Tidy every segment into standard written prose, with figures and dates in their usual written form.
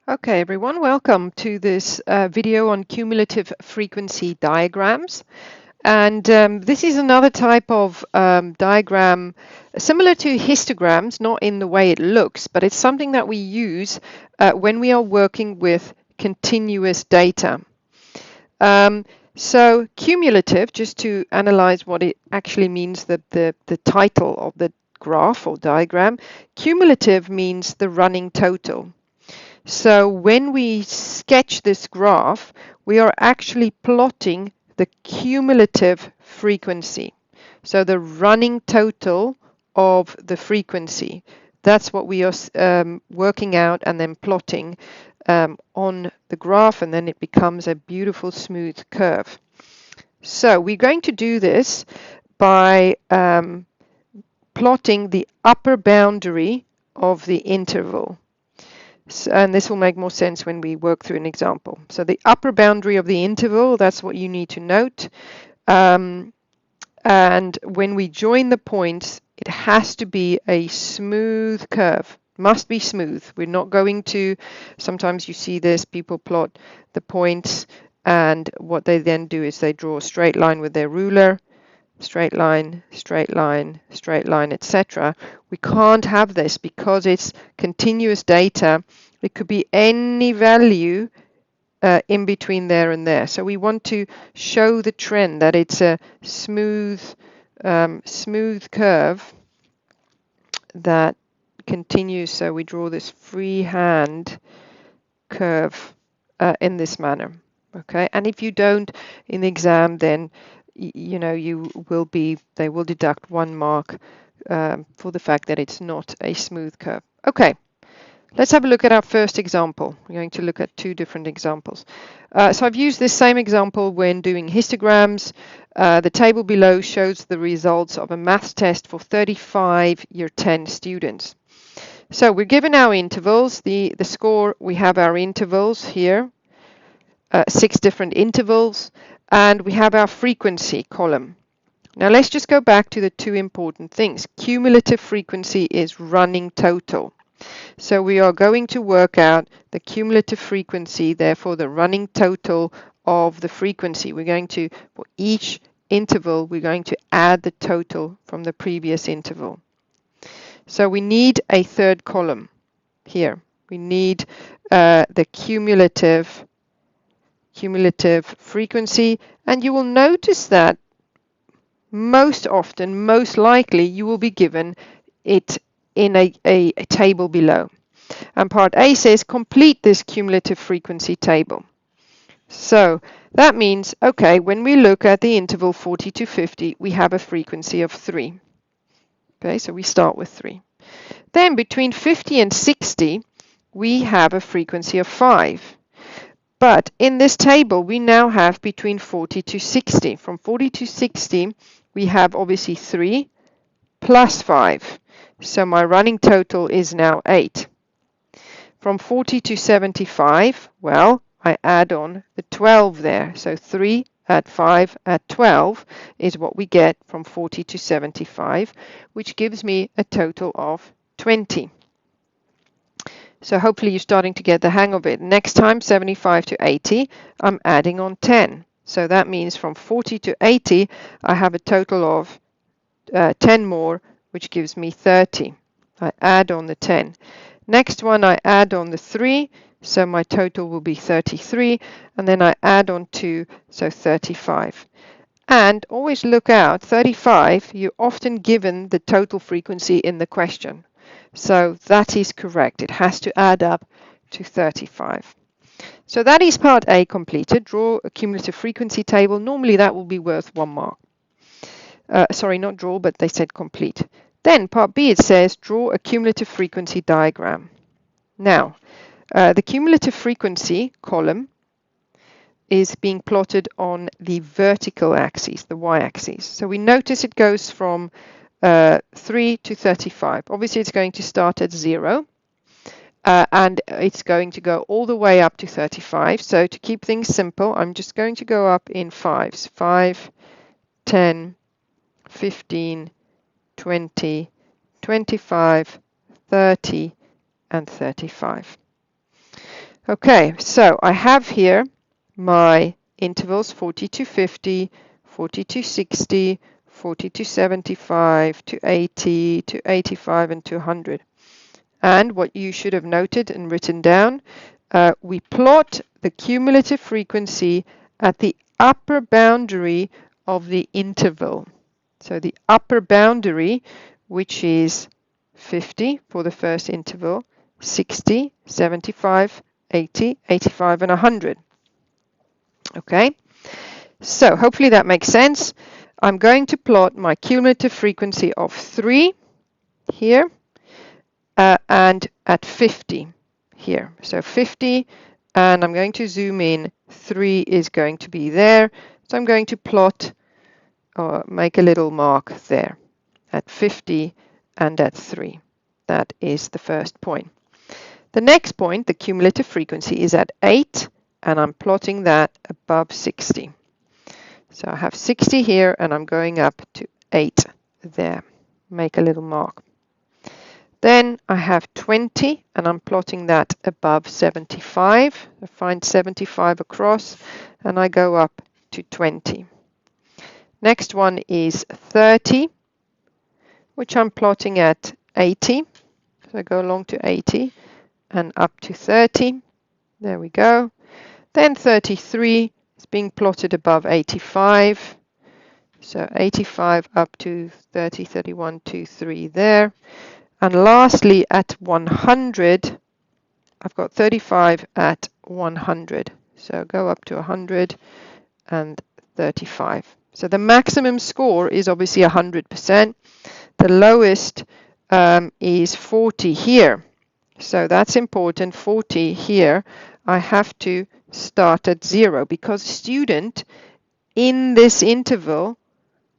Okay, everyone, welcome to this video on cumulative frequency diagrams. And this is another type of diagram similar to histograms, not in the way it looks, but it's something that we use when we are working with continuous data. So cumulative, just to analyze what it actually means, the title of the graph or diagram, cumulative means the running total. So when we sketch this graph, we are actually plotting the cumulative frequency. So the running total of the frequency. That's what we are working out and then plotting on the graph, and then it becomes a beautiful smooth curve. So we're going to do this by plotting the upper boundary of the interval. And this will make more sense when we work through an example. So the upper boundary of the interval, that's what you need to note. And when we join the points, it has to be a smooth curve. Must be smooth. We're not going to, sometimes you see this, people plot the points, and what they then do is they draw a straight line with their ruler, straight line, straight line, straight line, etc. We can't have this because it's continuous data. It could be any value in between there and there. So we want to show the trend that it's a smooth, smooth curve that continues. So we draw this freehand curve in this manner. Okay, and if you don't in the exam, then they will deduct 1 mark for the fact that it's not a smooth curve. Okay, let's have a look at our first example. We're going to look at 2 different examples. So I've used this same example when doing histograms. The table below shows the results of a maths test for 35 year 10 students. So we're given our intervals, the score, we have our intervals here, 6 different intervals, and we have our frequency column. Now let's just go back to the 2 important things. Cumulative frequency is running total. So we are going to work out the cumulative frequency, therefore the running total of the frequency. We're going to, for each interval, we're going to add the total from the previous interval. So we need a third column here. We need the cumulative frequency, and you will notice that most often, most likely, you will be given it in a table below. And part A says complete this cumulative frequency table. So that means, okay, when we look at the interval 40 to 50, we have a frequency of 3. Okay, so we start with 3. Then between 50 and 60, we have a frequency of 5. But in this table, we now have between 40 to 60. From 40 to 60, we have obviously 3 plus 5. So my running total is now 8. From 40 to 75, well, I add on the 12 there. So 3 at 5 at 12 is what we get from 40 to 75, which gives me a total of 20. So hopefully you're starting to get the hang of it. Next time, 75 to 80, I'm adding on 10. So that means from 40 to 80, I have a total of 10 more, which gives me 30. I add on the 10. Next one, I add on the 3, so my total will be 33, and then I add on 2, so 35. And always look out, 35, you're often given the total frequency in the question. So that is correct. It has to add up to 35. So that is part A completed. Draw a cumulative frequency table. Normally that will be worth 1 mark. Sorry, not draw, but they said complete. Then part B, it says draw a cumulative frequency diagram. Now, the cumulative frequency column is being plotted on the vertical axis, the y-axis. So we notice it goes from 3 to 35. Obviously, it's going to start at 0, and it's going to go all the way up to 35. So to keep things simple, I'm just going to go up in 5s. 5, 10, 15, 20, 25, 30, and 35. Okay, so I have here my intervals 40 to 50, 40 to 60, 40 to 75, to 80, to 85, and to 100. And what you should have noted and written down, we plot the cumulative frequency at the upper boundary of the interval. So the upper boundary, which is 50 for the first interval, 60, 75, 80, 85, and 100. Okay, so hopefully that makes sense. I'm going to plot my cumulative frequency of 3 here and at 50 here. So 50, and I'm going to zoom in. 3 is going to be there. So I'm going to plot or make a little mark there at 50 and at 3. That is the first point. The next point, the cumulative frequency, is at 8, and I'm plotting that above 60. So I have 60 here, and I'm going up to 8 there. Make a little mark. Then I have 20, and I'm plotting that above 75. I find 75 across, and I go up to 20. Next one is 30, which I'm plotting at 80. So I go along to 80 and up to 30. There we go. Then 33 is being plotted above 85. So 85 up to 30, 31, 2, 3 there. And lastly, at 100, I've got 35 at 100. So go up to 100 and 35. So the maximum score is obviously 100%. The lowest is 40 here. So that's important. 40 here, I have to start at 0 because a student in this interval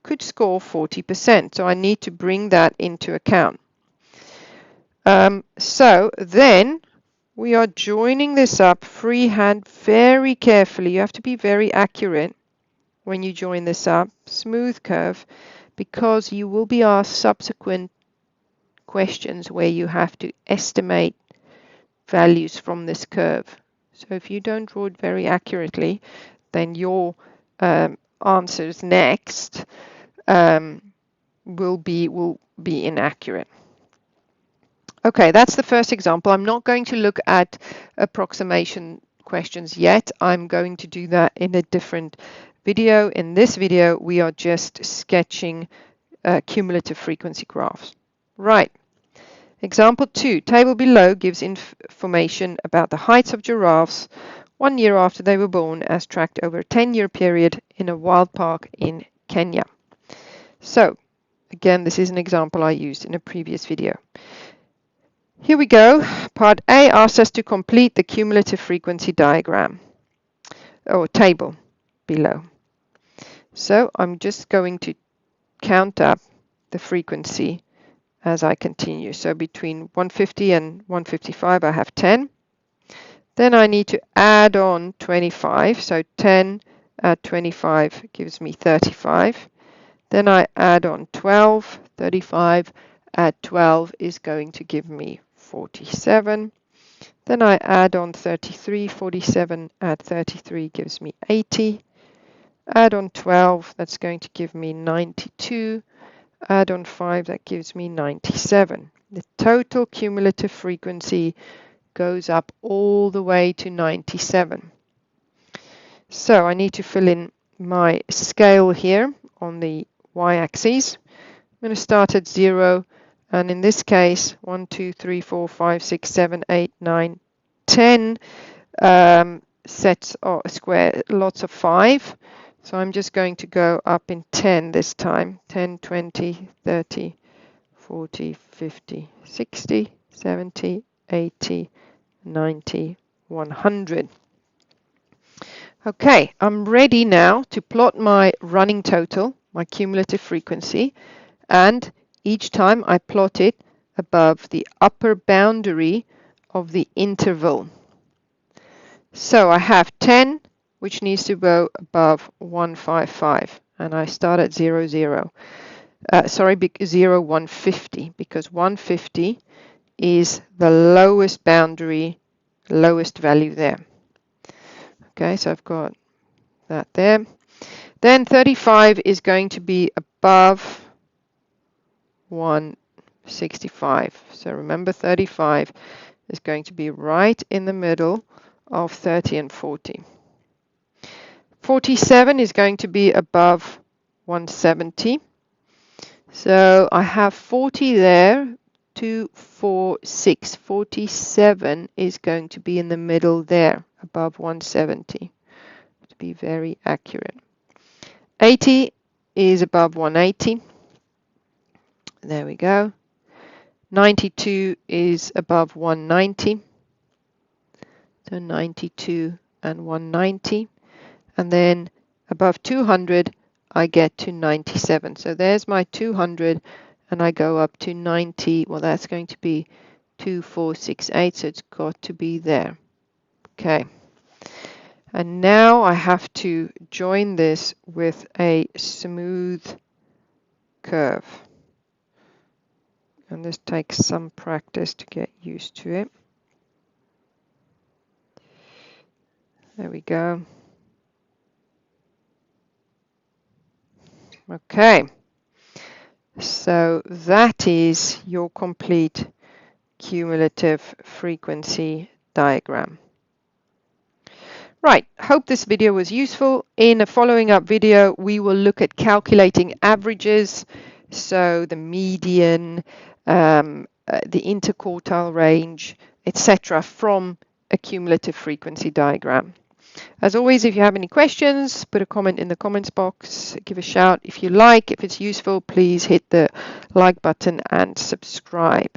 could score 40%. So I need to bring that into account. So then we are joining this up freehand very carefully. You have to be very accurate when you join this up. Smooth curve, because you will be asked subsequent questions where you have to estimate values from this curve. So if you don't draw it very accurately, then your answers next will be inaccurate. Okay, that's the first example. I'm not going to look at approximation questions yet. I'm going to do that in a different video. In this video, we are just sketching cumulative frequency graphs. Right. Example 2. Table below gives information about the heights of giraffes 1 year after they were born as tracked over a 10-year period in a wild park in Kenya. So, again, this is an example I used in a previous video. Here we go. Part A asks us to complete the cumulative frequency diagram or table below. So I'm just going to count up the frequency as I continue. So between 150 and 155 I have 10. Then I need to add on 25. So 10 at 25 gives me 35. Then I add on 12. 35 at 12 is going to give me 47. Then I add on 33. 47 at 33 gives me 80. Add on 12, that's going to give me 92. Add on 5, that gives me 97. The total cumulative frequency goes up all the way to 97. So I need to fill in my scale here on the y-axis. I'm going to start at 0, and in this case 1, 2, 3, 4, 5, 6, 7, 8, 9, 10 sets or square, lots of 5. So I'm just going to go up in 10 this time. 10, 20, 30, 40, 50, 60, 70, 80, 90, 100. Okay, I'm ready now to plot my running total, my cumulative frequency, and each time I plot it above the upper boundary of the interval. So I have 10, which needs to go above 155, and I start at 0, 0. 0, 150, because 150 is the lowest boundary, lowest value there. Okay, so I've got that there. Then 35 is going to be above 165. So remember, 35 is going to be right in the middle of 30 and 40. 47 is going to be above 170. So I have 40 there, 2, 4, 6. 47 is going to be in the middle there, above 170, to be very accurate. 80 is above 180. There we go. 92 is above 190. So 92 and 190. And then above 200, I get to 97. So there's my 200, and I go up to 90. Well, that's going to be 2, 4, 6, 8. So it's got to be there. Okay. And now I have to join this with a smooth curve. And this takes some practice to get used to it. There we go. Okay. So that is your complete cumulative frequency diagram. Right, hope this video was useful. In a following up video, we will look at calculating averages, so the median, the interquartile range, etc., from a cumulative frequency diagram. As always, if you have any questions, put a comment in the comments box, give a shout if you like. If it's useful, please hit the like button and subscribe.